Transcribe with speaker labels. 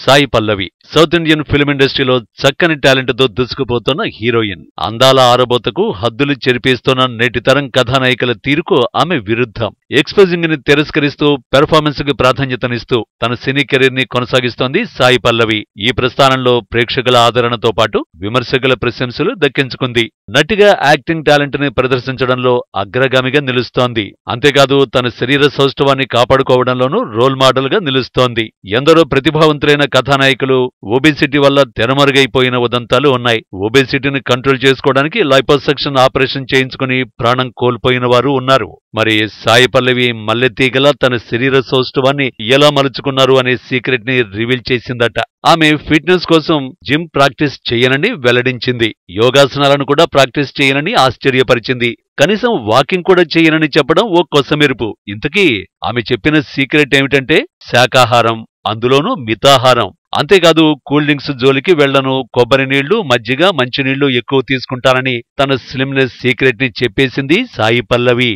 Speaker 1: Sai Pallavi south Indian film ఇండస్ట్రీలో చక్కని talent తో దూసుకుపోతున్న హీరోయిన్. అందాల ఆరబోతకు హద్దులు చెరిపేస్తున్న నేటి తరం కథానాయికల తీరుకు ఆమె విరుద్ధం. ఎక్స్పోజింగ్ ని తిరస్కరిస్తూ పెర్ఫార్మెన్స్ కి ప్రాధాన్యతనిస్తూ తన సినీ కెరీర్ ని కొనసాగిస్తోంది సాయి పల్లవి. ఈ ప్రస్థానంలో ప్రేక్షకుల ఆదరణతో పాటు విమర్శకుల ప్రశంసలు దక్కించుకుంది. నటిగా యాక్టింగ్ టాలెంట్ ని ప్రదర్శించడంలో అగ్రగామిగా నిలుస్తోంది. అంతేకాదు తన శరీర సౌష్ఠవాన్ని కాపాడుకోవడంలోనూ రోల్ మోడల్ గా నిలుస్తోంది. ఎందరో ప్రతిభావంతులైన కథానాయకులు ఒబేసిటీ వల్ల తెరమరుగైపోయిన ఉదంతాలు ఉన్నాయి. ఒబేసిటీని కంట్రోల్ చేసుకోవడానికి లైపోసక్షన్ ఆపరేషన్ చేయించుకుని ప్రాణం కోల్పోయిన వారు ఉన్నారు. మరి సాయి పల్లవి మల్లెతీగలా తన శరీర సౌష్ఠవాన్ని ఎలా మలుచుకున్నారు అనే సీక్రెట్ ని రివీల్ చేసిందట. ఆమె ఫిట్నెస్ కోసం జిమ్ ప్రాక్టీస్ చేయనని వెల్లడించింది. యోగాసనాలను కూడా ప్రాక్టీస్ చేయనని ఆశ్చర్యపరిచింది. కనీసం వాకింగ్ కూడా చేయనని చెప్పడం ఓ కొసమెరుపు. ఇంతకీ ఆమె చెప్పిన సీక్రెట్ ఏమిటంటే శాకాహారం, అందులోనూ మితాహారం. అంతేకాదు కూల్ డ్రింక్స్ జోలికి వెళ్లను, కొబ్బరి నీళ్లు, మజ్జిగ, మంచినీళ్లు ఎక్కువ తీసుకుంటానని తన స్లిమ్నెస్ సీక్రెట్ ని చెప్పేసింది సాయి పల్లవి.